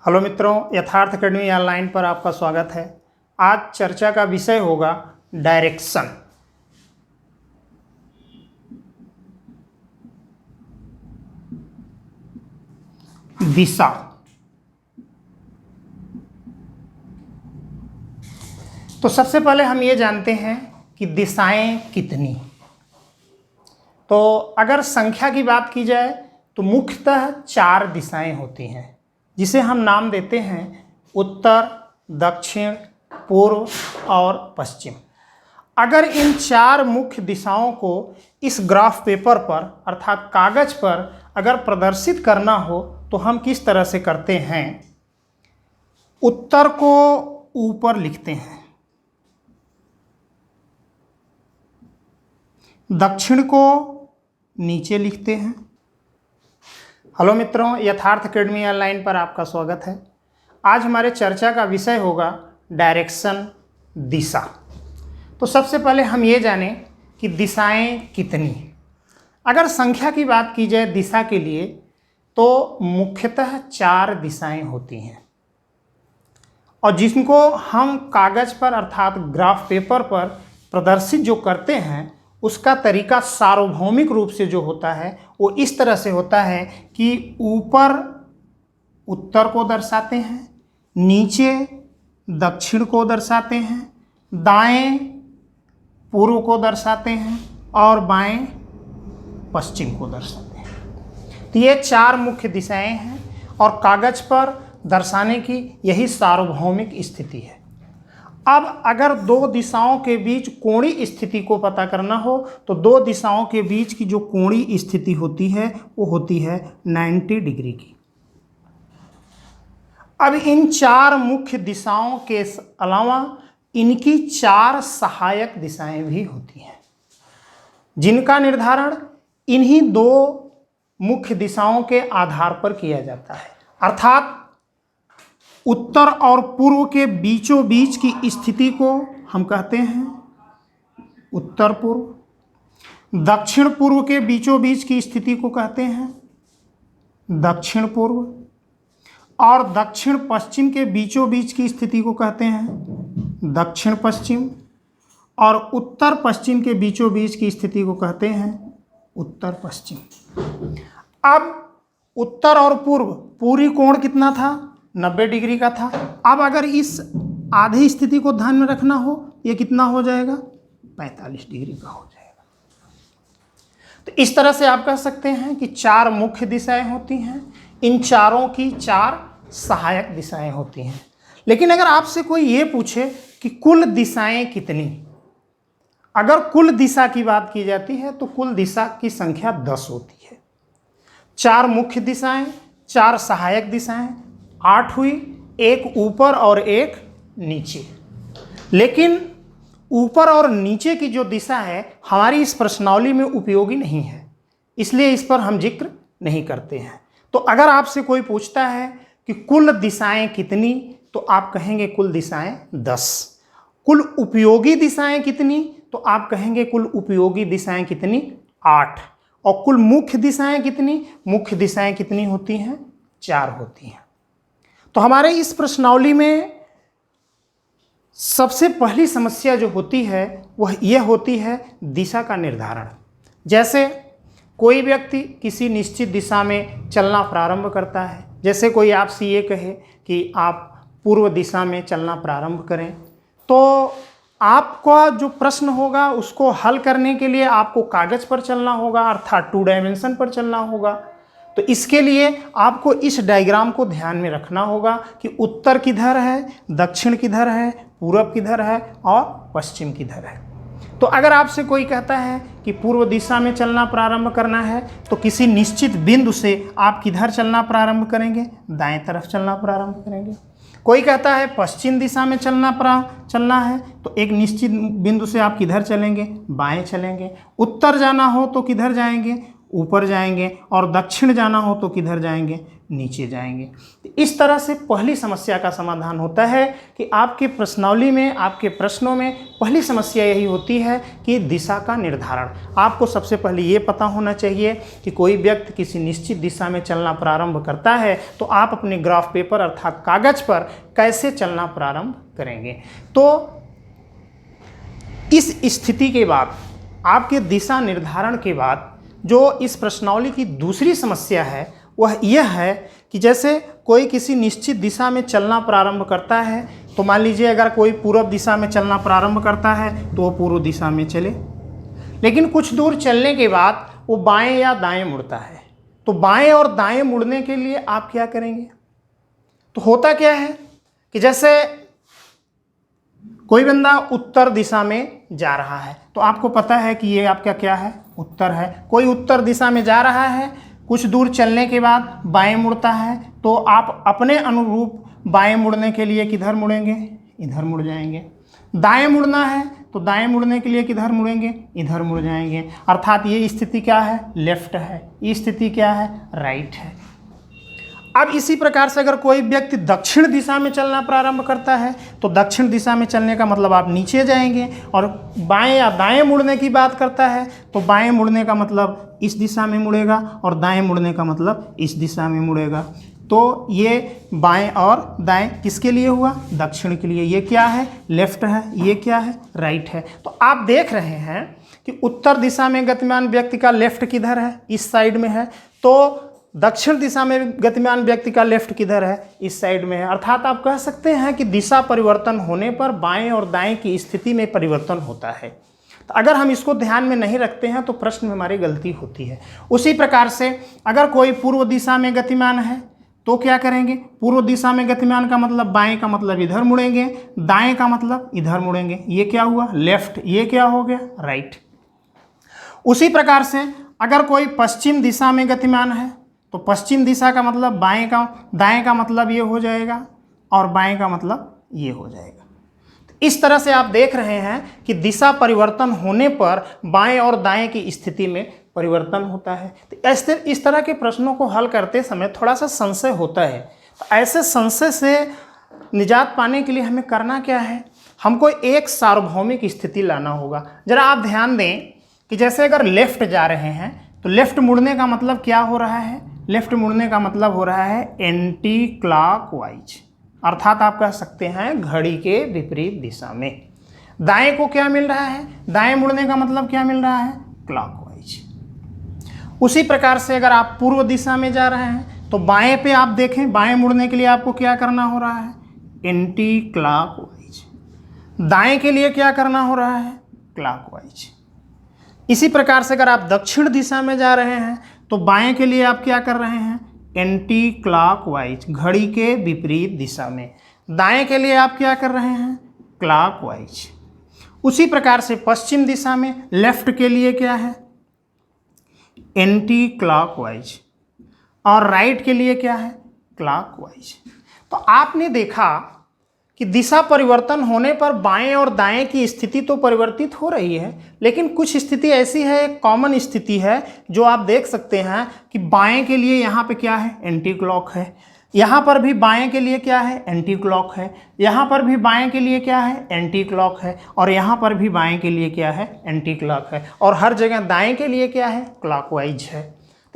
Hello मित्रों, यथार्थ academy online पर आपका स्वागत है। आज चर्चा का विषय होगा डायरेक्शन। दिशा। तो सबसे पहले हम ये जानते हैं कि दिशाएं कितनी। तो अगर संख्या की बात की जाए तो मुख्यतः 4 दिशाएं होती हैं, जिसे हम नाम देते हैं उत्तर, दक्षिण, पूर्व और पश्चिम। अगर इन 4 मुख्य दिशाओं को इस ग्राफ पेपर पर अर्थात कागज पर अगर प्रदर्शित करना हो तो हम किस तरह से करते हैं। उत्तर को ऊपर लिखते हैं, दक्षिण को नीचे लिखते हैं। हेलो मित्रों, यथार्थ अकेडमी ऑनलाइन पर आपका स्वागत है। आज हमारे चर्चा का विषय होगा डायरेक्शन, दिशा। तो सबसे पहले हम ये जानें कि दिशाएं कितनी। अगर संख्या की बात की जाए दिशा के लिए तो मुख्यतः 4 दिशाएं होती हैं, और जिनको हम कागज पर अर्थात ग्राफ पेपर पर प्रदर्शित जो करते हैं उसका तरीका सार्वभौमिक रूप से जो होता है वो इस तरह से होता है कि ऊपर उत्तर को दर्शाते हैं, नीचे दक्षिण को दर्शाते हैं, दाएं पूर्व को दर्शाते हैं और बाएं पश्चिम को दर्शाते हैं। तो ये 4 मुख्य दिशाएं हैं और कागज पर दर्शाने की यही सार्वभौमिक स्थिति है। अब अगर 2 दिशाओं के बीच कोणीय स्थिति को पता करना हो तो 2 दिशाओं के बीच की जो कोणीय स्थिति होती है वो होती है 90 डिग्री की। अब इन 4 मुख्य दिशाओं के अलावा इनकी 4 सहायक दिशाएं भी होती हैं, जिनका निर्धारण इन्हीं 2 मुख्य दिशाओं के आधार पर किया जाता है। अर्थात उत्तर और पूर्व के बीचों बीच की स्थिति को हम कहते हैं उत्तर पूर्व, दक्षिण पूर्व के बीचों बीच की स्थिति को कहते हैं दक्षिण पूर्व, और दक्षिण पश्चिम के बीचों बीच की स्थिति को कहते हैं दक्षिण पश्चिम, और उत्तर पश्चिम के बीचों बीच की स्थिति को कहते हैं उत्तर पश्चिम। अब उत्तर और पूर्व पूरी कोण कितना था? 90 डिग्री का था। अब अगर इस आधी स्थिति को ध्यान में रखना हो ये कितना हो जाएगा? 45 डिग्री का हो जाएगा। तो इस तरह से आप कह सकते हैं कि 4 मुख्य दिशाएं होती हैं, इन चारों की 4 सहायक दिशाएं होती हैं। लेकिन अगर आपसे कोई ये पूछे कि कुल दिशाएं कितनी, अगर कुल दिशा की बात की जाती है तो कुल दिशा की संख्या 10 होती है। 4 मुख्य दिशाएं, 4 सहायक दिशाएं, 8 हुई, एक ऊपर और एक नीचे। लेकिन ऊपर और नीचे की जो दिशा है हमारी इस प्रश्नावली में उपयोगी नहीं है, इसलिए इस पर हम जिक्र नहीं करते हैं। तो अगर आपसे कोई पूछता है कि कुल दिशाएं कितनी तो आप कहेंगे कुल दिशाएं 10। कुल उपयोगी दिशाएं कितनी तो आप कहेंगे कुल उपयोगी दिशाएं कितनी? 8। और कुल मुख्य दिशाएं कितनी? मुख्य दिशाएं कितनी होती हैं? 4 होती हैं। तो हमारे इस प्रश्नावली में सबसे पहली समस्या जो होती है वह यह होती है दिशा का निर्धारण। जैसे कोई व्यक्ति किसी निश्चित दिशा में चलना प्रारंभ करता है, जैसे कोई आपसे ये कहे कि आप पूर्व दिशा में चलना प्रारंभ करें, तो आपका जो प्रश्न होगा उसको हल करने के लिए आपको कागज पर चलना होगा अर्थात 2 डायमेंशन पर चलना होगा। तो इसके लिए आपको इस डायग्राम को ध्यान में रखना होगा कि उत्तर किधर है, दक्षिण किधर है, पूर्व किधर है और पश्चिम किधर है। तो अगर आपसे कोई कहता है कि पूर्व दिशा में चलना प्रारंभ करना है तो किसी निश्चित बिंदु से आप किधर चलना प्रारंभ करेंगे? दाएं तरफ चलना प्रारंभ करेंगे। कोई कहता है पश्चिम दिशा में चलना है तो एक निश्चित बिंदु से आप किधर चलेंगे? बाएं चलेंगे। उत्तर जाना हो तो किधर जाएंगे? ऊपर जाएंगे। और दक्षिण जाना हो तो किधर जाएंगे? नीचे जाएंगे। तो इस तरह से पहली समस्या का समाधान होता है कि आपके प्रश्नावली में, आपके प्रश्नों में पहली समस्या यही होती है कि दिशा का निर्धारण। आपको सबसे पहले ये पता होना चाहिए कि कोई व्यक्ति किसी निश्चित दिशा में चलना प्रारंभ करता है तो आप अपने ग्राफ पेपर अर्थात कागज पर कैसे चलना प्रारंभ करेंगे। तो इस स्थिति के बाद, आपके दिशा निर्धारण के बाद, जो इस प्रश्नावली की दूसरी समस्या है वह यह है कि जैसे कोई किसी निश्चित दिशा में चलना प्रारंभ करता है, तो मान लीजिए अगर कोई पूर्व दिशा में चलना प्रारंभ करता है तो वो पूर्व दिशा में चले, लेकिन कुछ दूर चलने के बाद वो बाएं या दाएं मुड़ता है। तो बाएं और दाएं मुड़ने के लिए आप क्या करेंगे? तो होता क्या है कि जैसे कोई बंदा उत्तर दिशा में जा रहा है, तो आपको पता है कि ये आपका क्या है? उत्तर है। कोई उत्तर दिशा में जा रहा है, कुछ दूर चलने के बाद बाएं मुड़ता है, तो आप अपने अनुरूप बाएं मुड़ने के लिए किधर मुड़ेंगे? इधर मुड़ जाएंगे। दाएं मुड़ना है तो दाएं मुड़ने के लिए किधर मुड़ेंगे? इधर मुड़ जाएंगे। अर्थात ये स्थिति क्या है? लेफ्ट है। ये स्थिति क्या है? राइट है। अब इसी प्रकार से अगर कोई व्यक्ति दक्षिण दिशा में चलना प्रारंभ करता है तो दक्षिण दिशा में चलने का मतलब आप नीचे जाएंगे, और बाएं या दाएं मुड़ने की बात करता है तो बाएं मुड़ने का मतलब इस दिशा में मुड़ेगा और दाएं मुड़ने का मतलब इस दिशा में मुड़ेगा। तो ये बाएं और दाएं किसके लिए हुआ? दक्षिण के लिए। ये क्या है? लेफ्ट है। ये क्या है? राइट है। तो आप देख रहे हैं कि उत्तर दिशा में गतिमान व्यक्ति का लेफ्ट किधर है? इस साइड में है। तो दक्षिण दिशा में गतिमान व्यक्ति का लेफ्ट किधर है? इस साइड में है। अर्थात आप कह सकते हैं कि दिशा परिवर्तन होने पर बाएं और दाएं की स्थिति में परिवर्तन होता है। तो अगर हम इसको ध्यान में नहीं रखते हैं तो प्रश्न में हमारी गलती होती है। उसी प्रकार से अगर कोई पूर्व दिशा में गतिमान है तो क्या करेंगे? पूर्व दिशा में गतिमान का मतलब बाएं का मतलब इधर मुड़ेंगे, दाएं का मतलब इधर मुड़ेंगे। ये क्या हुआ? लेफ्ट। ये क्या हो गया? राइट। उसी प्रकार से अगर कोई पश्चिम दिशा में गतिमान है तो पश्चिम दिशा का मतलब बाएं का, दाएं का मतलब ये हो जाएगा और बाएं का मतलब ये हो जाएगा। तो इस तरह से आप देख रहे हैं कि दिशा परिवर्तन होने पर बाएं और दाएं की स्थिति में परिवर्तन होता है। तो इस तरह के प्रश्नों को हल करते समय थोड़ा सा संशय होता है। तो ऐसे संशय से निजात पाने के लिए हमें करना क्या है? हमको एक सार्वभौमिक स्थिति लाना होगा। जरा आप ध्यान दें कि जैसे अगर लेफ्ट जा रहे हैं तो लेफ्ट मुड़ने का मतलब क्या हो रहा है? लेफ्ट मुड़ने का मतलब हो रहा है एंटी क्लॉकवाइज, अर्थात आप कह सकते हैं घड़ी के विपरीत दिशा में। दाएं को क्या मिल रहा है? दाएं मुड़ने का मतलब क्या मिल रहा है? क्लॉकवाइज। उसी प्रकार से अगर आप पूर्व दिशा में जा रहे हैं तो बाएं पे आप देखें, बाएं मुड़ने के लिए आपको क्या करना हो रहा है? Anti clockwise. दाएं के लिए क्या करना हो रहा है? क्लॉकवाइज। इसी प्रकार से अगर आप दक्षिण दिशा में जा रहे हैं तो बाएं के लिए आप क्या कर रहे हैं? एंटी क्लॉकवाइज, घड़ी के विपरीत दिशा में। दाएं के लिए आप क्या कर रहे हैं? क्लॉकवाइज। उसी प्रकार से पश्चिम दिशा में लेफ्ट के लिए क्या है? Anti clockwise. और राइट के लिए क्या है? क्लॉकवाइज। तो आपने देखा कि दिशा परिवर्तन होने पर बाएं और दाएं की स्थिति तो परिवर्तित हो रही है, लेकिन कुछ स्थिति ऐसी है, एक कॉमन स्थिति है जो आप देख सकते हैं कि बाएं के लिए यहाँ पे क्या है? एंटी क्लॉक है। यहाँ पर भी बाएं के लिए क्या है? एंटी क्लॉक है। यहाँ पर भी बाएं के लिए क्या है? एंटी क्लॉक है। और यहाँ पर भी बाएं के लिए क्या है? एंटी क्लॉक है। और हर जगह दाएं के लिए क्या है? क्लॉकवाइज है।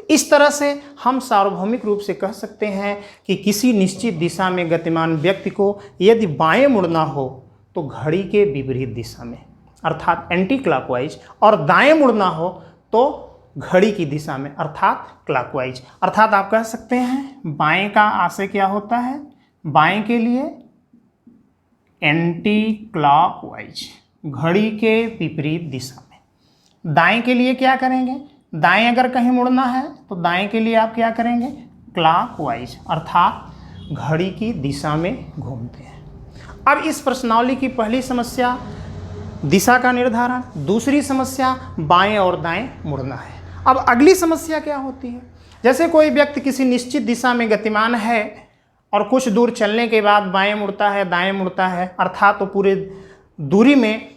इस तरह से हम सार्वभौमिक रूप से कह सकते हैं कि किसी निश्चित दिशा में गतिमान व्यक्ति को यदि बाएं मुड़ना हो तो घड़ी के विपरीत दिशा में, अर्थात एंटी क्लॉकवाइज, और दाएं मुड़ना हो तो घड़ी की दिशा में, अर्थात क्लॉकवाइज। अर्थात आप कह सकते हैं बाएं का आशय क्या होता है? बाएं के लिए एंटी क्लॉकवाइज, घड़ी के विपरीत दिशा में। दाएं के लिए क्या करेंगे? दाएं अगर कहीं मुड़ना है तो दाएं के लिए आप क्या करेंगे? क्लॉकवाइज, अर्थात घड़ी की दिशा में घूमते हैं। अब इस प्रश्नावली की पहली समस्या दिशा का निर्धारण, दूसरी समस्या बाएं और दाएं मुड़ना है। अब अगली समस्या क्या होती है? जैसे कोई व्यक्ति किसी निश्चित दिशा में गतिमान है और कुछ दूर चलने के बाद बाएं मुड़ता है, दाएं मुड़ता है, अर्थात तो पूरे दूरी में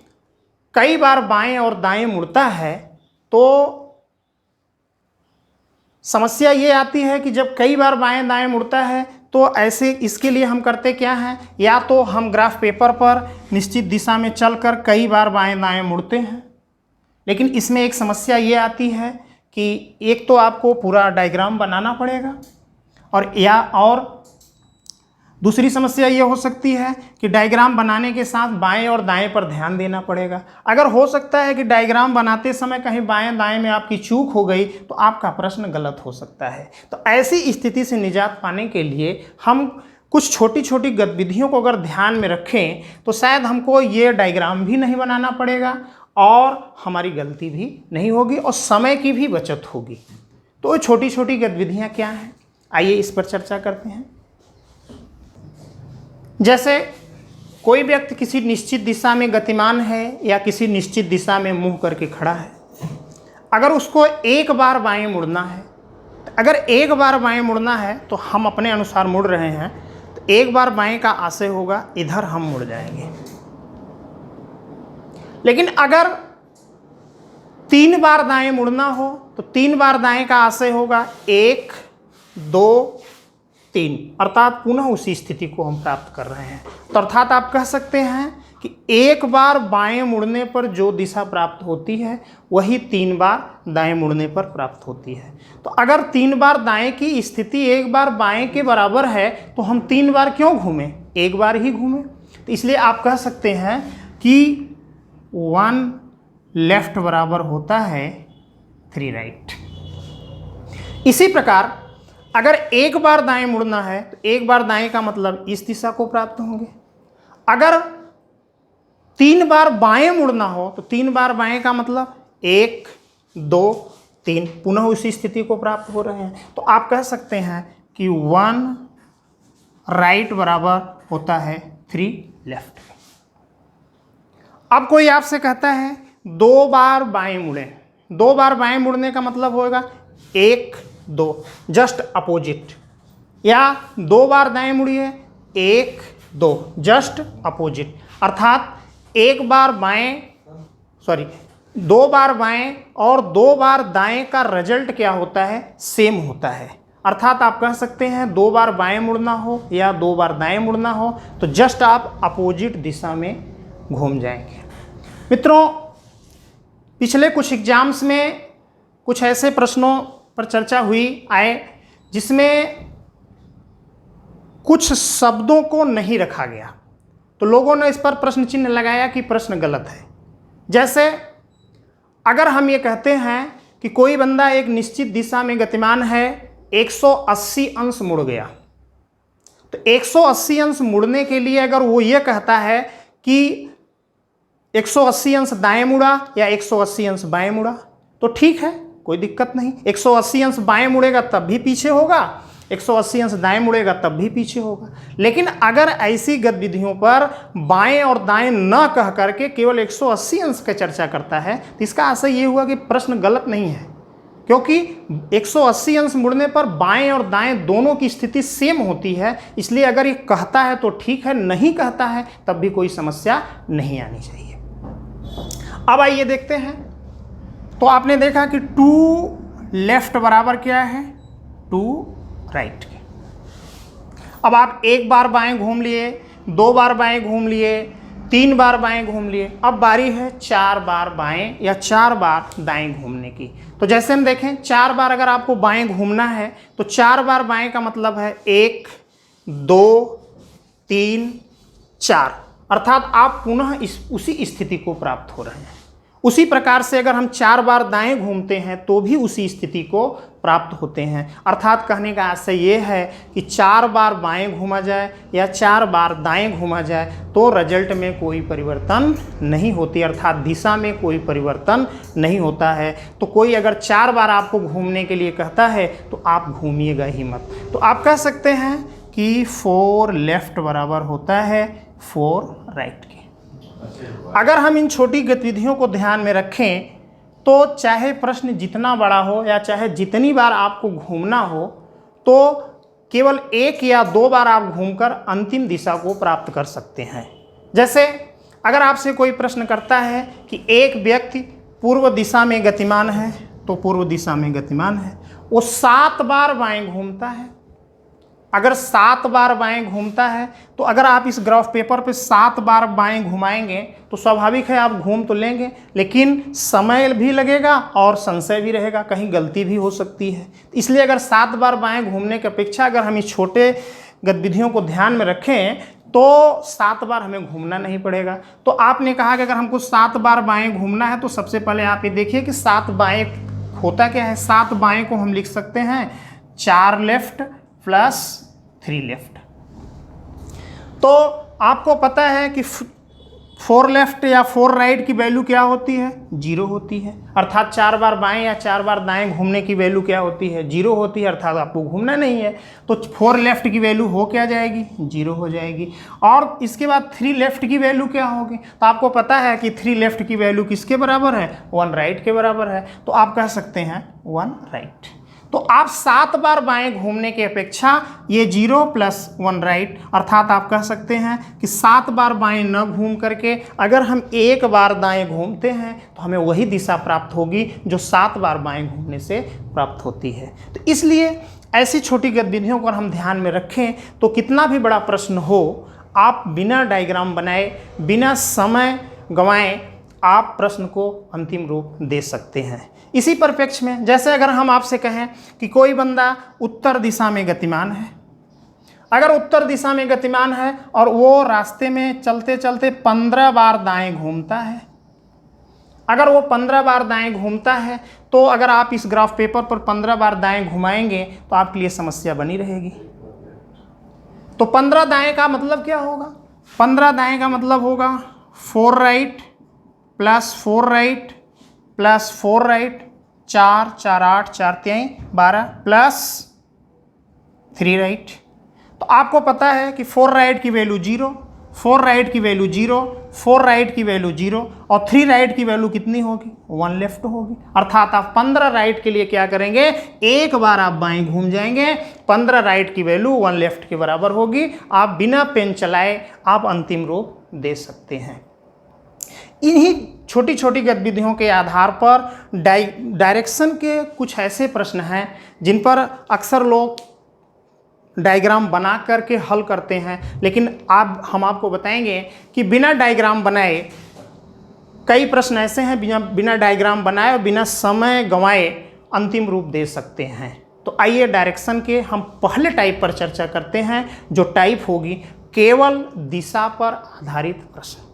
कई बार बाएं और दाएं मुड़ता है, तो समस्या ये आती है कि जब कई बार बाएं दाएं मुड़ता है तो ऐसे इसके लिए हम करते क्या हैं, या तो हम ग्राफ पेपर पर निश्चित दिशा में चलकर कई बार बाएं दाएं मुड़ते हैं, लेकिन इसमें एक समस्या ये आती है कि एक तो आपको पूरा डायग्राम बनाना पड़ेगा और दूसरी समस्या ये हो सकती है कि डायग्राम बनाने के साथ बाएं और दाएं पर ध्यान देना पड़ेगा। अगर हो सकता है कि डायग्राम बनाते समय कहीं बाएं दाएं में आपकी चूक हो गई तो आपका प्रश्न गलत हो सकता है। तो ऐसी स्थिति से निजात पाने के लिए हम कुछ छोटी छोटी गतिविधियों को अगर ध्यान में रखें तो शायद हमको ये डायग्राम भी नहीं बनाना पड़ेगा और हमारी गलती भी नहीं होगी और समय की भी बचत होगी। तो छोटी छोटी गतिविधियाँ क्या हैं, आइए इस पर चर्चा करते हैं। जैसे कोई व्यक्ति किसी निश्चित दिशा में गतिमान है या किसी निश्चित दिशा में मुंह करके खड़ा है, अगर उसको एक बार बाएं मुड़ना है, अगर एक बार बाएं मुड़ना है तो हम अपने अनुसार मुड़ रहे हैं, तो एक बार बाएं का आशय होगा इधर हम मुड़ जाएंगे। लेकिन अगर 3 बार दाएं मुड़ना हो तो 3 बार दाएं का आशय होगा 1 2 3, अर्थात पुनः उसी स्थिति को हम प्राप्त कर रहे हैं। तो अर्थात आप कह सकते हैं कि एक बार बाएं मुड़ने पर जो दिशा प्राप्त होती है वही 3 बार दाएं मुड़ने पर प्राप्त होती है। तो अगर 3 बार दाएं की स्थिति एक बार बाएं के बराबर है तो हम 3 बार क्यों घूमें, एक बार ही घूमें। तो इसलिए आप कह सकते हैं कि 1 लेफ्ट बराबर होता है 3 राइट। इसी प्रकार अगर एक बार दाएं मुड़ना है तो एक बार दाएं का मतलब इस दिशा को प्राप्त होंगे। अगर 3 बार बाएं मुड़ना हो तो 3 बार बाएं का मतलब 1 2 3, पुनः उसी स्थिति को प्राप्त हो रहे हैं। तो आप कह सकते हैं कि 1 राइट बराबर होता है 3 लेफ्ट। अब कोई आपसे कहता है 2 बार बाएं मुड़े, 2 बार बाएं मुड़ने का मतलब होगा 1 2, जस्ट अपोजिट, या 2 बार दाएं मुड़िए 1 2, जस्ट अपोजिट, अर्थात 2 बार बाएं और 2 बार दाएं का रिजल्ट क्या होता है, सेम होता है। अर्थात आप कह सकते हैं 2 बार बाएं मुड़ना हो या 2 बार दाएं मुड़ना हो तो जस्ट आप अपोजिट दिशा में घूम जाएंगे। मित्रों, पिछले कुछ एग्जाम्स में कुछ ऐसे प्रश्नों पर चर्चा हुई जिसमें कुछ शब्दों को नहीं रखा गया, तो लोगों ने इस पर प्रश्न चिन्ह लगाया कि प्रश्न गलत है। जैसे अगर हम ये कहते हैं कि कोई बंदा एक निश्चित दिशा में गतिमान है, 180 अंश मुड़ गया, तो 180 अंश मुड़ने के लिए अगर वो ये कहता है कि 180 अंश दाएं मुड़ा या 180 अंश बाएं मुड़ा तो ठीक है, कोई दिक्कत नहीं। 180 अंश बाएं मुड़ेगा तब भी पीछे होगा, 180 अंश दाएं मुड़ेगा तब भी पीछे होगा। लेकिन अगर ऐसी गतिविधियों पर बाएं और दाएं न कह करके केवल 180 अंश की चर्चा करता है तो इसका आशय ये हुआ कि प्रश्न गलत नहीं है, क्योंकि 180 अंश मुड़ने पर बाएं और दाएं दोनों की स्थिति सेम होती है। इसलिए अगर ये कहता है तो ठीक है, नहीं कहता है तब भी कोई समस्या नहीं आनी चाहिए। अब आइए देखते हैं। तो आपने देखा कि 2 लेफ्ट बराबर क्या है 2 राइट के। अब आप 1 बार बाएं घूम लिए, 2 बार बाएं घूम लिए, 3 बार बाएं घूम लिए, अब बारी है 4 बार बाएं या 4 बार दाएं घूमने की। तो जैसे हम देखें 4 बार अगर आपको बाएं घूमना है तो 4 बार बाएं का मतलब है 1 2 3 4, अर्थात आप पुनः उसी स्थिति को प्राप्त हो रहे हैं। उसी प्रकार से अगर हम 4 बार दाएं घूमते हैं तो भी उसी स्थिति को प्राप्त होते हैं। अर्थात कहने का आशय ये है कि 4 बार बाएं घूमा जाए या 4 बार दाएं घूमा जाए तो रिजल्ट में कोई परिवर्तन नहीं होती, अर्थात दिशा में कोई परिवर्तन नहीं होता है। तो कोई अगर 4 बार आपको घूमने के लिए कहता है तो आप घूमिएगा ही मत। तो आप कह सकते हैं कि 4 लेफ्ट बराबर होता है 4 राइट के। अगर हम इन छोटी गतिविधियों को ध्यान में रखें तो चाहे प्रश्न जितना बड़ा हो या चाहे जितनी बार आपको घूमना हो, तो केवल 1 या 2 बार आप घूमकर अंतिम दिशा को प्राप्त कर सकते हैं। जैसे अगर आपसे कोई प्रश्न करता है कि एक व्यक्ति पूर्व दिशा में गतिमान है, तो पूर्व दिशा में गतिमान है, वो 7 बार बाएं घूमता है। अगर 7 बार बाएं घूमता है तो अगर आप इस ग्राफ पेपर पे 7 बार बाएं घुमाएंगे तो स्वाभाविक है आप घूम तो लेंगे, लेकिन समय भी लगेगा और संशय भी रहेगा, कहीं गलती भी हो सकती है। इसलिए अगर 7 बार बाएं घूमने की अपेक्षा अगर हम इस छोटे गतिविधियों को ध्यान में रखें तो 7 बार हमें घूमना नहीं पड़ेगा। तो आपने कहा कि अगर हमको 7 बार बाएं घूमना है तो सबसे पहले आप ये देखिए कि 7 बाएं होता क्या है। 7 बाएं को हम लिख सकते हैं 4 लेफ्ट प्लस 3 लेफ्ट। तो आपको पता है कि 4 लेफ्ट या 4 राइट की वैल्यू क्या होती है, 0 होती है। अर्थात 4 बार बाएं या 4 बार दाएं घूमने की वैल्यू क्या होती है, 0 होती है। अर्थात आपको घूमना नहीं है तो 4 लेफ्ट की वैल्यू हो क्या जाएगी, 0 हो जाएगी। और इसके बाद 3 लेफ्ट की वैल्यू क्या होगी, तो आपको पता है कि 3 लेफ्ट की वैल्यू किसके बराबर है, 1 राइट के बराबर है। तो आप कह सकते हैं 1 राइट। तो आप 7 बार बाएं घूमने की अपेक्षा ये 0 प्लस 1 राइट, अर्थात आप कह सकते हैं कि 7 बार बाएं न घूम करके अगर हम 1 बार दाएं घूमते हैं तो हमें वही दिशा प्राप्त होगी जो 7 बार बाएं घूमने से प्राप्त होती है। तो इसलिए ऐसी छोटी गतिविधियों को हम ध्यान में रखें तो कितना भी बड़ा प्रश्न हो, आप बिना डायग्राम बनाए, बिना समय गंवाएं, आप प्रश्न को अंतिम रूप दे सकते हैं। इसी परिप्रेक्ष्य में जैसे अगर हम आपसे कहें कि कोई बंदा उत्तर दिशा में गतिमान है, अगर उत्तर दिशा में गतिमान है और वो रास्ते में चलते चलते 15 बार दाएं घूमता है, अगर वो 15 बार दाएं घूमता है तो अगर आप इस ग्राफ पेपर पर 15 बार दाएं घुमाएंगे तो आपके लिए समस्या बनी रहेगी। तो 15 दाएं का मतलब क्या होगा, 15 दाएं का मतलब होगा 4 right plus 4 right plus 4 right, 4 4 8 4 3 12 plus 3 right. तो आपको पता है कि 4 राइट की वैल्यू 0, 4 राइट की वैल्यू 0, 4 राइट की वैल्यू 0 और 3 राइट की वैल्यू कितनी होगी, 1 लेफ्ट होगी। अर्थात आप 15 राइट के लिए क्या करेंगे, एक बार आप बाएं घूम जाएंगे, 15 राइट की वैल्यू 1 लेफ्ट के बराबर होगी। आप बिना पेन चलाए आप अंतिम रूप दे सकते हैं। इन्हीं छोटी छोटी गतिविधियों के आधार पर डायरेक्शन के कुछ ऐसे प्रश्न हैं जिन पर अक्सर लोग डायग्राम बना करके हल करते हैं, लेकिन हम आपको बताएंगे कि बिना डायग्राम बनाए कई प्रश्न ऐसे हैं बिना डायग्राम बनाए और बिना समय गंवाए अंतिम रूप दे सकते हैं। तो आइए डायरेक्शन के हम पहले टाइप पर चर्चा करते हैं, जो टाइप होगी केवल दिशा पर आधारित प्रश्न।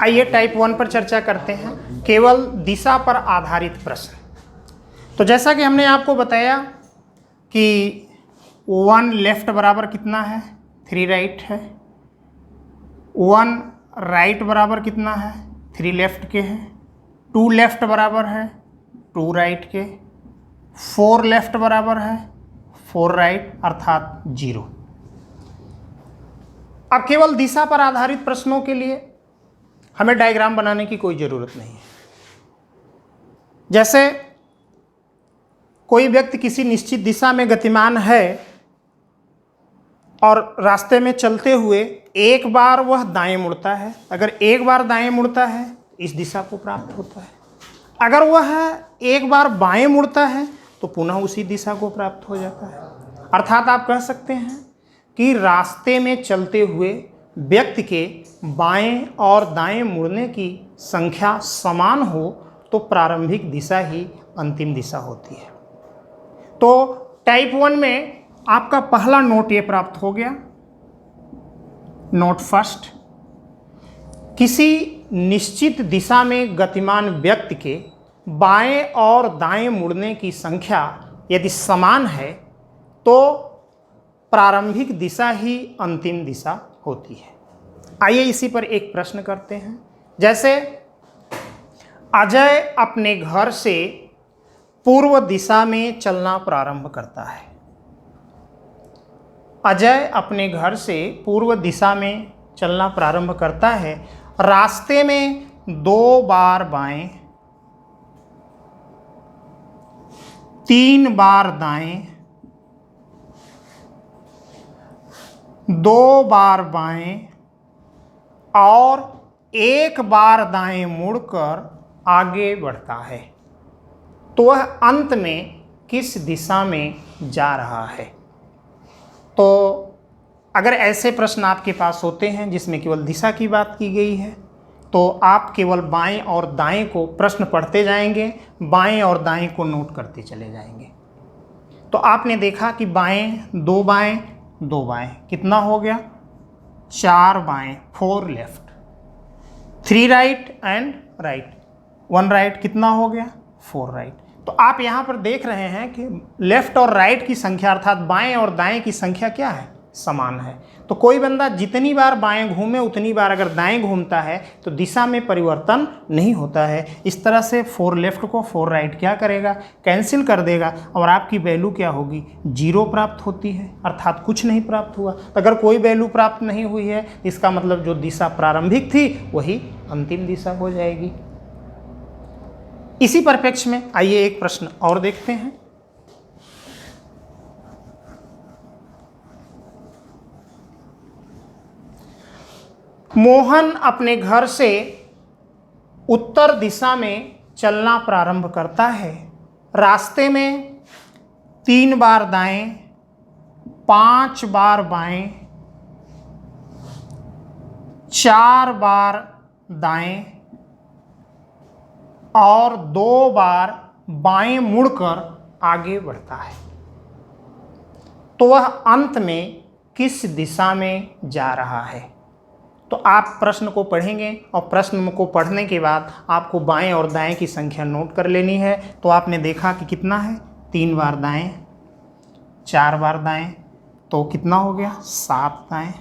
आइए टाइप 1 पर चर्चा करते हैं, केवल दिशा पर आधारित प्रश्न। तो जैसा कि हमने आपको बताया कि 1 लेफ्ट बराबर कितना है, 3 राइट है, 1 राइट बराबर कितना है, 3 लेफ्ट के है, 2 लेफ्ट बराबर है 2 राइट के, 4 लेफ्ट बराबर है 4 राइट अर्थात 0। अब केवल दिशा पर आधारित प्रश्नों के लिए हमें डायग्राम बनाने की कोई ज़रूरत नहीं है। जैसे कोई व्यक्ति किसी निश्चित दिशा में गतिमान है और रास्ते में चलते हुए एक बार वह दाएं मुड़ता है, अगर एक बार दाएं मुड़ता है इस दिशा को प्राप्त होता है, अगर वह एक बार बाएं मुड़ता है तो पुनः उसी दिशा को प्राप्त हो जाता है। अर्थात आप कह सकते हैं कि रास्ते में चलते हुए व्यक्ति के बाएं और दाएं मुड़ने की संख्या समान हो तो प्रारंभिक दिशा ही अंतिम दिशा होती है। तो टाइप 1 में आपका पहला नोट ये प्राप्त हो गया। नोट फर्स्ट, किसी निश्चित दिशा में गतिमान व्यक्ति के बाएं और दाएं मुड़ने की संख्या यदि समान है तो प्रारंभिक दिशा ही अंतिम दिशा होती है। आइए इसी पर एक प्रश्न करते हैं। जैसे अजय अपने घर से पूर्व दिशा में चलना प्रारंभ करता है। अजय अपने घर से पूर्व दिशा में चलना प्रारंभ करता है। रास्ते में 2 बार बाएं, 3 बार दाएं, 2 बार बाएं और 1 बार दाएं मुड़कर आगे बढ़ता है तो वह अंत में किस दिशा में जा रहा है। तो अगर ऐसे प्रश्न आपके पास होते हैं जिसमें केवल दिशा की बात की गई है तो आप केवल बाएं और दाएं को प्रश्न पढ़ते जाएंगे, बाएं और दाएं को नोट करते चले जाएंगे। तो आपने देखा कि बाएं 2 बाएं 2 बाएं कितना हो गया, 4 बाएं 4 left, 3 right and right, 1 right कितना हो गया 4 राइट। तो आप यहाँ पर देख रहे हैं कि लेफ्ट और राइट की संख्या अर्थात बाएं और दाएं की संख्या क्या है, समान है। तो कोई बंदा जितनी बार बाएं घूमे उतनी बार अगर दाएं घूमता है तो दिशा में परिवर्तन नहीं होता है। इस तरह से 4 लेफ्ट को 4 राइट क्या करेगा, कैंसिल कर देगा और आपकी वैल्यू क्या होगी, 0 प्राप्त होती है, अर्थात कुछ नहीं प्राप्त हुआ। तो अगर कोई वैल्यू प्राप्त नहीं हुई है इसका मतलब जो दिशा प्रारंभिक थी वही अंतिम दिशा हो जाएगी। इसी परिप्रेक्ष्य में आइए एक प्रश्न और देखते हैं। मोहन अपने घर से उत्तर दिशा में चलना प्रारंभ करता है। रास्ते में 3 बार दाएं, 5 बार बाएं, 4 बार दाएं और 2 बार बाएं मुड़कर आगे बढ़ता है। तो वह अंत में किस दिशा में जा रहा है। तो आप प्रश्न को पढ़ेंगे और प्रश्न को पढ़ने के बाद आपको बाएं और दाएं की संख्या नोट कर लेनी है। तो आपने देखा कि कितना है, 3 बार दाएं, 4 बार दाएं, तो कितना हो गया 7 दाएं,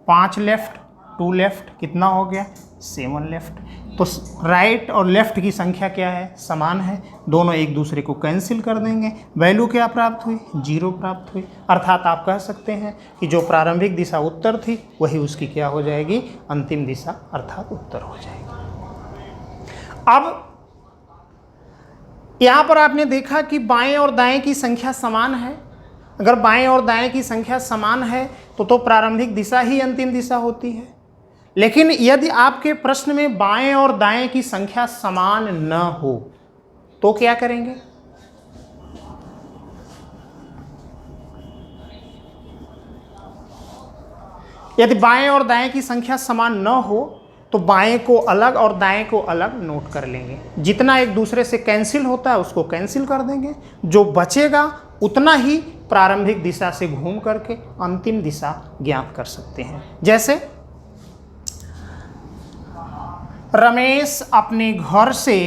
5 लेफ्ट, 2 लेफ्ट कितना हो गया 7 लेफ्ट। तो राइट और लेफ्ट की संख्या क्या है, समान है, दोनों एक दूसरे को कैंसिल कर देंगे। वैल्यू क्या प्राप्त हुई, 0 प्राप्त हुई। अर्थात आप कह सकते हैं कि जो प्रारंभिक दिशा उत्तर थी वही उसकी क्या हो जाएगी, अंतिम दिशा अर्थात उत्तर हो जाएगी। अब यहाँ पर आपने देखा कि बाएं और दाएं की संख्या समान है। अगर बाएं और दाएं की संख्या समान है तो प्रारंभिक दिशा ही अंतिम दिशा होती है। लेकिन यदि आपके प्रश्न में बाएं और दाएं की संख्या समान न हो तो क्या करेंगे, यदि बाएं और दाएं की संख्या समान न हो तो बाएं को अलग और दाएं को अलग नोट कर लेंगे। जितना एक दूसरे से कैंसिल होता है उसको कैंसिल कर देंगे, जो बचेगा उतना ही प्रारंभिक दिशा से घूम करके अंतिम दिशा ज्ञात कर सकते हैं। जैसे रमेश अपने घर से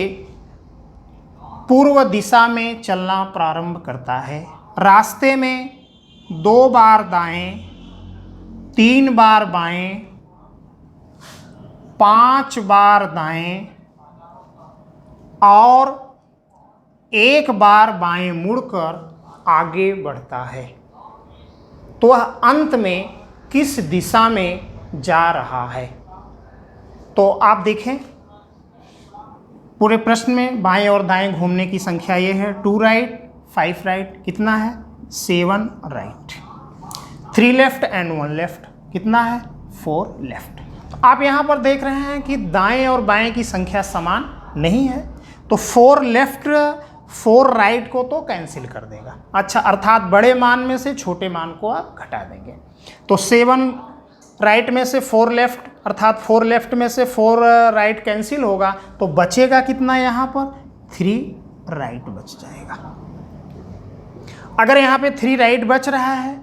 पूर्व दिशा में चलना प्रारंभ करता है। रास्ते में 2 बार दाएं, 3 बार बाएं, 5 बार दाएं और 1 बार बाएं मुड़कर आगे बढ़ता है। तो वह अंत में किस दिशा में जा रहा है। तो आप देखें पूरे प्रश्न में बाएं और दाएं घूमने की संख्या ये है, 2 राइट 5 राइट कितना है 7 राइट, 3 लेफ्ट एंड 1 लेफ्ट कितना है 4 लेफ्ट। तो आप यहाँ पर देख रहे हैं कि दाएं और बाएं की संख्या समान नहीं है, तो 4 लेफ्ट 4 राइट को तो कैंसिल कर देगा। अच्छा, अर्थात बड़े मान में से छोटे मान को आप घटा देंगे। तो 7 राइट में से 4 लेफ्ट अर्थात 4 लेफ्ट में से 4 राइट कैंसिल होगा, तो बचेगा कितना यहाँ पर 3 राइट बच जाएगा। अगर यहाँ पे 3 राइट बच रहा है,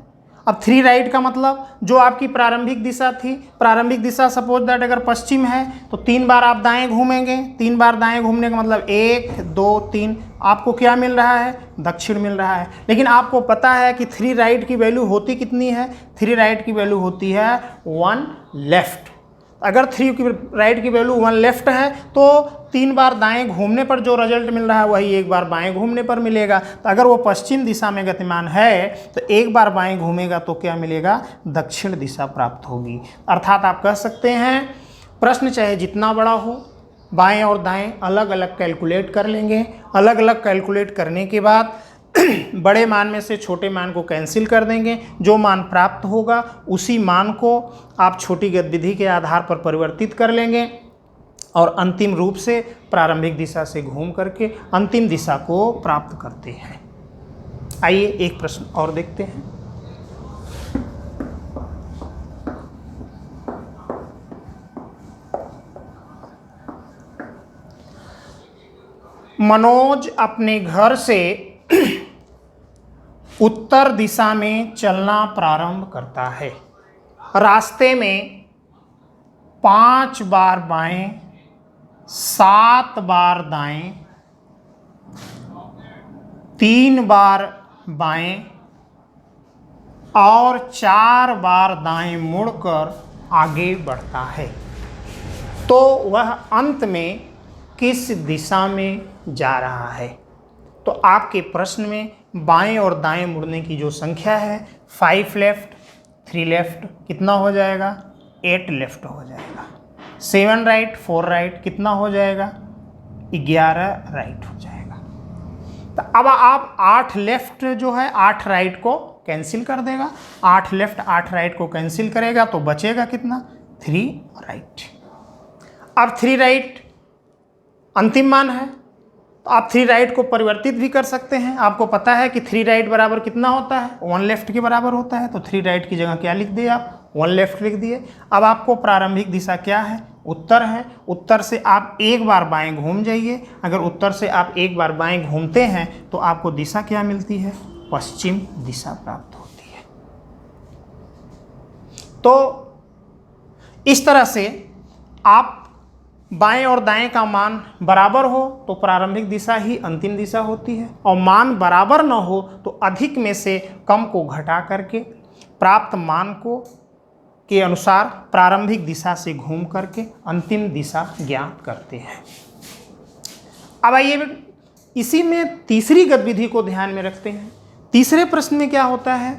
अब 3 राइट का मतलब जो आपकी प्रारंभिक दिशा थी, प्रारंभिक दिशा सपोज दैट अगर पश्चिम है तो 3 बार आप दाएं घूमेंगे। 3 बार दाएं घूमने का मतलब 1 2 3 आपको क्या मिल रहा है, दक्षिण मिल रहा है। लेकिन आपको पता है कि 3 राइट की वैल्यू होती कितनी है, 3 राइट की वैल्यू होती है 1 लेफ्ट। अगर 3 की राइट की वैल्यू 1 लेफ्ट है तो 3 बार दाएं घूमने पर जो रिजल्ट मिल रहा है वही 1 बार बाएं घूमने पर मिलेगा। तो अगर वो पश्चिम दिशा में गतिमान है तो 1 बार बाएं घूमेगा तो क्या मिलेगा, दक्षिण दिशा प्राप्त होगी। अर्थात आप कह सकते हैं प्रश्न चाहे जितना बड़ा हो, बाएं और दाएं अलग अलग कैलकुलेट कर लेंगे। अलग अलग कैलकुलेट करने के बाद बड़े मान में से छोटे मान को कैंसिल कर देंगे। जो मान प्राप्त होगा उसी मान को आप छोटी गतिविधि के आधार पर परिवर्तित कर लेंगे और अंतिम रूप से प्रारंभिक दिशा से घूम करके अंतिम दिशा को प्राप्त करते हैं। आइए एक प्रश्न और देखते हैं। मनोज अपने घर से उत्तर दिशा में चलना प्रारंभ करता है। रास्ते में 5 बार बाएं, 7 बार दाएं, 3 बार बाएं और 4 बार दाएं मुड़कर आगे बढ़ता है, तो वह अंत में किस दिशा में जा रहा है? तो आपके प्रश्न में बाएं और दाएं मुड़ने की जो संख्या है 5 लेफ्ट 3 लेफ्ट कितना हो जाएगा? 8 लेफ्ट हो जाएगा। 7 राइट 4 राइट कितना हो जाएगा? 11 राइट हो जाएगा। तो अब आप 8 लेफ्ट जो है 8 राइट को कैंसिल कर देगा। 8 लेफ्ट 8 राइट को कैंसिल करेगा तो बचेगा कितना? 3 राइट। अब 3 राइट अंतिम मान है, तो आप 3 राइट को परिवर्तित भी कर सकते हैं। आपको पता है कि 3 राइट बराबर कितना होता है? 1 लेफ्ट के बराबर होता है। तो 3 राइट की जगह क्या लिख दिए आप? 1 लेफ्ट लिख दिए। अब आपको प्रारंभिक दिशा क्या है? उत्तर है। उत्तर से आप एक बार बाएं घूम जाइए। अगर उत्तर से आप एक बार बाएं घूमते हैं तो आपको दिशा क्या मिलती है? पश्चिम दिशा प्राप्त होती है। तो इस तरह से आप बाएं और दाएं का मान बराबर हो तो प्रारंभिक दिशा ही अंतिम दिशा होती है, और मान बराबर न हो तो अधिक में से कम को घटा करके प्राप्त मान को के अनुसार प्रारंभिक दिशा से घूम करके अंतिम दिशा ज्ञात करते हैं। अब आइए इसी में तीसरी गतिविधि को ध्यान में रखते हैं। तीसरे प्रश्न में क्या होता है?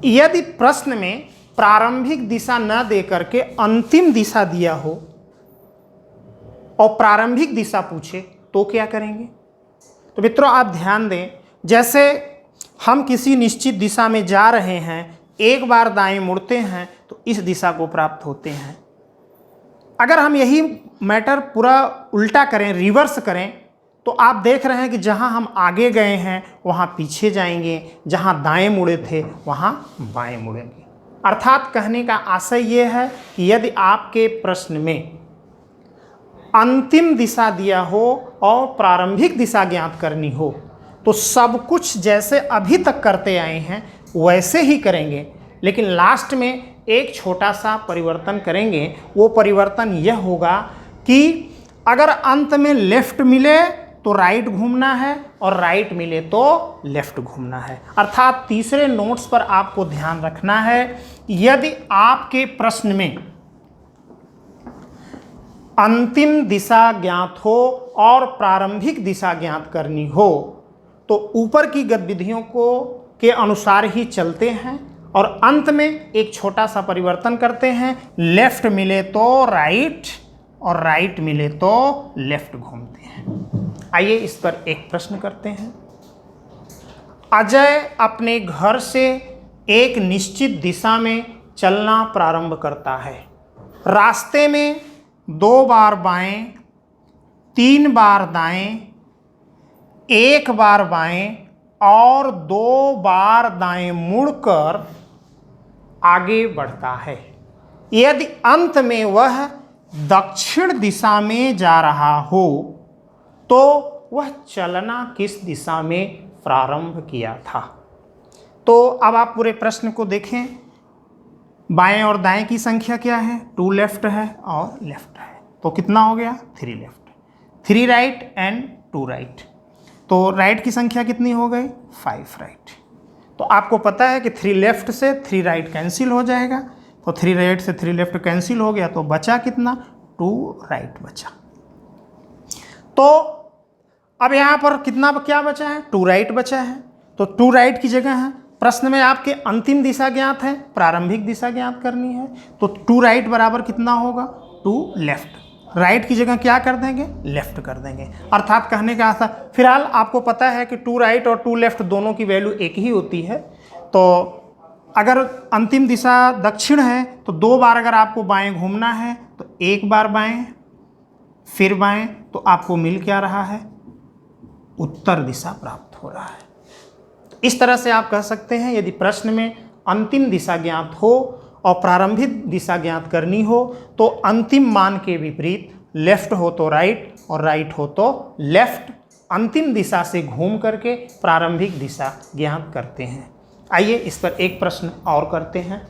यदि प्रश्न में प्रारंभिक दिशा न दे करके अंतिम दिशा दिया हो और प्रारंभिक दिशा पूछे तो क्या करेंगे? तो मित्रों आप ध्यान दें, जैसे हम किसी निश्चित दिशा में जा रहे हैं, एक बार दाएं मुड़ते हैं तो इस दिशा को प्राप्त होते हैं। अगर हम यही मैटर पूरा उल्टा करें, रिवर्स करें, तो आप देख रहे हैं कि जहां हम आगे गए हैं वहां पीछे जाएंगे, जहां दाएं मुड़े थे वहां बाएं मुड़ेंगे। अर्थात कहने का आशय यह है कि यदि आपके प्रश्न में अंतिम दिशा दिया हो और प्रारंभिक दिशा ज्ञात करनी हो तो सब कुछ जैसे अभी तक करते आए हैं वैसे ही करेंगे, लेकिन लास्ट में एक छोटा सा परिवर्तन करेंगे। वो परिवर्तन यह होगा कि अगर अंत में लेफ्ट मिले तो राइट घूमना है और राइट मिले तो लेफ्ट घूमना है। अर्थात तीसरे नोट्स पर आपको ध्यान रखना है, यदि आपके प्रश्न में अंतिम दिशा ज्ञात हो और प्रारंभिक दिशा ज्ञात करनी हो तो ऊपर की गतिविधियों को के अनुसार ही चलते हैं और अंत में एक छोटा सा परिवर्तन करते हैं। लेफ्ट मिले तो राइट और राइट मिले तो लेफ्ट घूमते हैं। आइए इस पर एक प्रश्न करते हैं। अजय अपने घर से एक निश्चित दिशा में चलना प्रारंभ करता है। रास्ते में 2 बार बाएं, 3 बार दाएं, 1 बार बाएं और 2 बार दाएं मुड़कर आगे बढ़ता है। यदि अंत में वह दक्षिण दिशा में जा रहा हो तो वह चलना किस दिशा में प्रारंभ किया था? तो अब आप पूरे प्रश्न को देखें। बाएं और दाएं की संख्या क्या है? 2 लेफ्ट है और लेफ्ट है, तो कितना हो गया? 3 लेफ्ट, 3 राइट एंड 2 राइट। तो राइट की संख्या कितनी हो गई? 5 राइट। तो आपको पता है कि 3 लेफ्ट से 3 राइट कैंसिल हो जाएगा, तो 3 राइट से 3 लेफ्ट कैंसिल हो गया, तो बचा कितना? 2 राइट बचा। तो अब यहाँ पर कितना क्या बचा है? 2 राइट बचा है। तो 2 राइट की जगह है, प्रश्न में आपके अंतिम दिशा ज्ञात है, प्रारंभिक दिशा ज्ञात करनी है, तो 2 राइट बराबर कितना होगा? 2 लेफ्ट। राइट की जगह क्या कर देंगे? लेफ्ट कर देंगे। अर्थात कहने का आशा, फिलहाल आपको पता है कि 2 राइट और 2 लेफ्ट दोनों की वैल्यू एक ही होती है। तो अगर अंतिम दिशा दक्षिण है तो 2 बार अगर आपको बाएं घूमना है तो 1 बार बाएं, फिर बाएं, तो आपको मिल क्या रहा है, उत्तर दिशा प्राप्त हो रहा है। इस तरह से आप कह सकते हैं यदि प्रश्न में अंतिम दिशा ज्ञात हो और प्रारंभिक दिशा ज्ञात करनी हो तो अंतिम मान के विपरीत लेफ्ट हो तो राइट और राइट हो तो लेफ्ट, अंतिम दिशा से घूम करके प्रारंभिक दिशा ज्ञात करते हैं। आइए इस पर एक प्रश्न और करते हैं।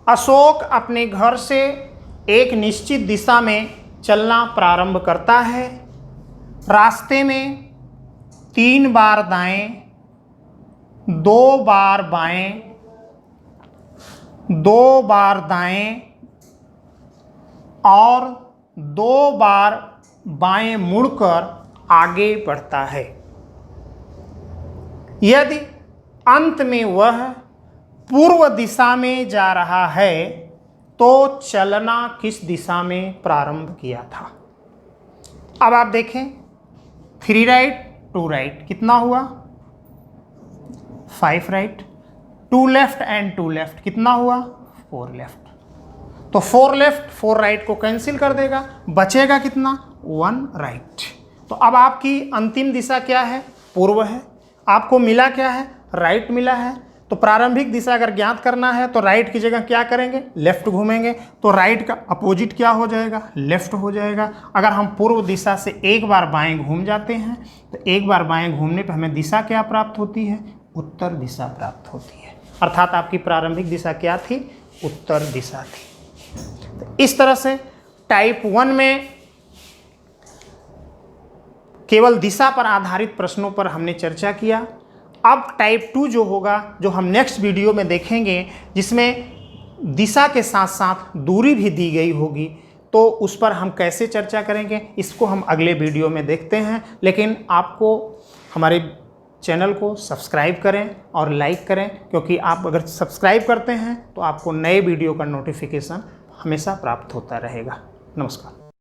अशोक अपने घर से एक निश्चित दिशा में चलना प्रारंभ करता है। रास्ते में 3 बार दाएं, 2 बार बाएं, 2 बार दाएं और 2 बार बाएं मुड़कर आगे बढ़ता है। यदि अंत में वह पूर्व दिशा में जा रहा है तो चलना किस दिशा में प्रारंभ किया था। अब आप देखें 3 राइट 2 राइट कितना हुआ, 5 राइट, 2 लेफ्ट एंड 2 लेफ्ट कितना हुआ, 4 लेफ्ट। तो 4 लेफ्ट 4 राइट को कैंसिल कर देगा, बचेगा कितना, 1 राइट। तो अब आपकी अंतिम दिशा क्या है, पूर्व है। आपको मिला क्या है, राइट मिला है। तो प्रारंभिक दिशा अगर ज्ञात करना है तो राइट की जगह क्या करेंगे, लेफ्ट घूमेंगे। तो राइट का अपोजिट क्या हो जाएगा, लेफ्ट हो जाएगा। अगर हम पूर्व दिशा से एक बार बाएं घूम जाते हैं तो एक बार बाएं घूमने पर हमें दिशा क्या प्राप्त होती है, उत्तर दिशा प्राप्त होती है। अर्थात आपकी प्रारंभिक दिशा क्या थी, उत्तर दिशा थी। तो इस तरह से टाइप 1 में केवल दिशा पर आधारित प्रश्नों पर हमने चर्चा किया। अब टाइप 2 जो होगा, जो हम नेक्स्ट वीडियो में देखेंगे, जिसमें दिशा के साथ साथ दूरी भी दी गई होगी, तो उस पर हम कैसे चर्चा करेंगे इसको हम अगले वीडियो में देखते हैं। लेकिन आपको हमारे चैनल को सब्सक्राइब करें और लाइक करें, क्योंकि आप अगर सब्सक्राइब करते हैं तो आपको नए वीडियो का नोटिफिकेशन हमेशा प्राप्त होता रहेगा। नमस्कार।